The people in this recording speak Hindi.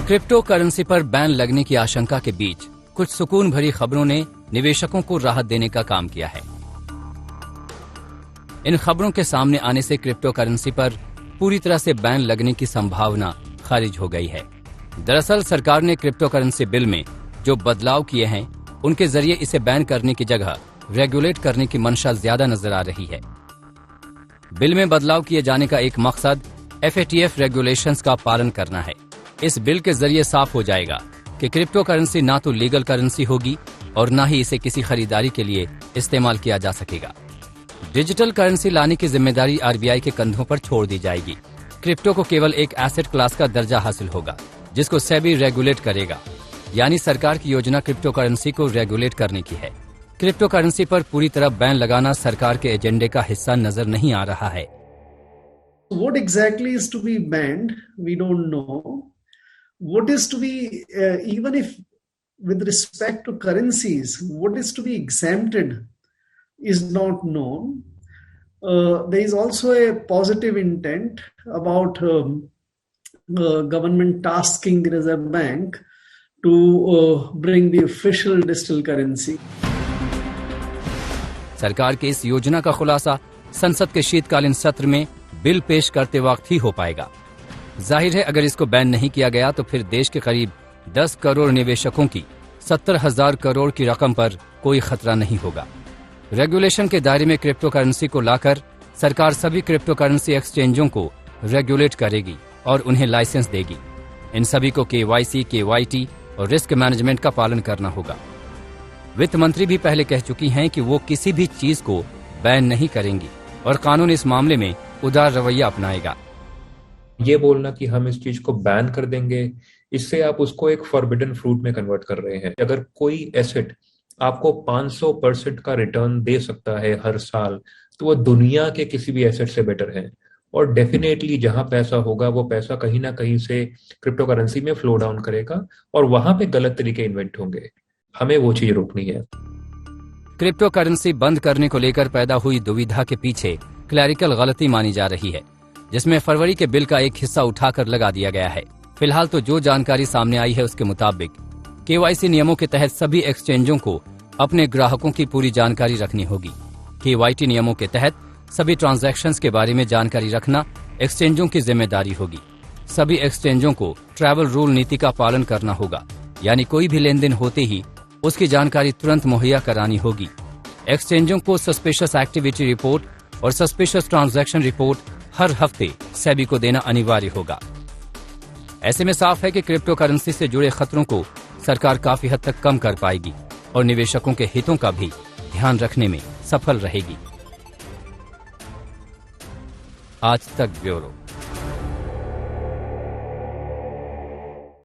क्रिप्टो करेंसी पर बैन लगने की आशंका के बीच कुछ सुकून भरी खबरों ने निवेशकों को राहत देने का काम किया है। इन खबरों के सामने आने से क्रिप्टो करेंसी पर पूरी तरह से बैन लगने की संभावना खारिज हो गई है। दरअसल सरकार ने क्रिप्टो करेंसी बिल में जो बदलाव किए हैं, उनके जरिए इसे बैन करने की जगह रेगुलेट करने की मंशा ज्यादा नजर आ रही है। बिल में बदलाव किए जाने का एक मकसद FATF रेगुलेशंस का पालन करना है। इस बिल के जरिए साफ हो जाएगा कि क्रिप्टो करेंसी ना तो लीगल करेंसी होगी और ना ही इसे किसी खरीदारी के लिए इस्तेमाल किया जा सकेगा। डिजिटल करेंसी लाने की जिम्मेदारी RBI के कंधों पर छोड़ दी जाएगी। क्रिप्टो को केवल एक एसेट क्लास का दर्जा हासिल होगा, जिसको सेबी रेगुलेट करेगा। यानी सरकार की योजना क्रिप्टो करेंसी को रेगुलेट करने की है। क्रिप्टो करेंसी पर पूरी तरह बैन लगाना सरकार के एजेंडे का हिस्सा नजर नहीं आ रहा है। What exactly is to be banned? We don't know. What is to be, even if with respect to currencies, what is to be exempted is not known. There is also a positive intent about government tasking the Reserve Bank to bring the official digital currency. सरकार की इस योजना का खुलासा संसद के शीतकालीन सत्र में बिल पेश करते वक्त ही हो पाएगा। जाहिर है, अगर इसको बैन नहीं किया गया तो फिर देश के करीब 10 करोड़ निवेशकों की 70,000 करोड़ की रकम पर कोई खतरा नहीं होगा। रेगुलेशन के दायरे में क्रिप्टो करेंसी को लाकर सरकार सभी क्रिप्टो करेंसी एक्सचेंजों को रेगुलेट करेगी और उन्हें लाइसेंस देगी। इन सभी को KYC, KYT और रिस्क मैनेजमेंट का पालन करना होगा। वित्त मंत्री भी पहले कह चुकी हैं कि वो किसी भी चीज को बैन नहीं करेंगी और कानून इस मामले में उदार रवैया अपनाएगा। ये बोलना कि हम इस चीज को बैन कर देंगे, इससे आप उसको एक फॉरबिडन फ्रूट में कन्वर्ट कर रहे हैं। अगर कोई एसेट आपको 500% का रिटर्न दे सकता है हर साल, तो वो दुनिया के किसी भी एसेट से बेटर है। और डेफिनेटली जहां पैसा होगा वो पैसा कहीं ना कहीं से क्रिप्टो करेंसी में फ्लो डाउन करेगा और वहां पे गलत तरीके इन्वेंट होंगे। हमें वो चीज रोकनी है। क्रिप्टो करेंसी बंद करने को लेकर पैदा हुई दुविधा के पीछे क्लैरिकल गलती मानी जा रही है, जिसमें फरवरी के बिल का एक हिस्सा उठाकर लगा दिया गया है। फिलहाल तो जो जानकारी सामने आई है उसके मुताबिक KYC नियमों के तहत सभी एक्सचेंजों को अपने ग्राहकों की पूरी जानकारी रखनी होगी। KYT नियमों के तहत सभी ट्रांजैक्शंस के बारे में जानकारी रखना एक्सचेंजों की जिम्मेदारी होगी। सभी एक्सचेंजों को ट्रैवल रूल नीति का पालन करना होगा, यानी कोई भी लेन देन होते ही उसकी जानकारी तुरंत मुहैया करानी होगी। एक्सचेंजों को सस्पिशियस एक्टिविटी रिपोर्ट और सस्पिशियस ट्रांजैक्शन रिपोर्ट हर हफ्ते सेबी को देना अनिवार्य होगा। ऐसे में साफ है कि क्रिप्टो करेंसी से जुड़े खतरों को सरकार काफी हद तक कम कर पाएगी और निवेशकों के हितों का भी ध्यान रखने में सफल रहेगी। आज तक ब्यूरो।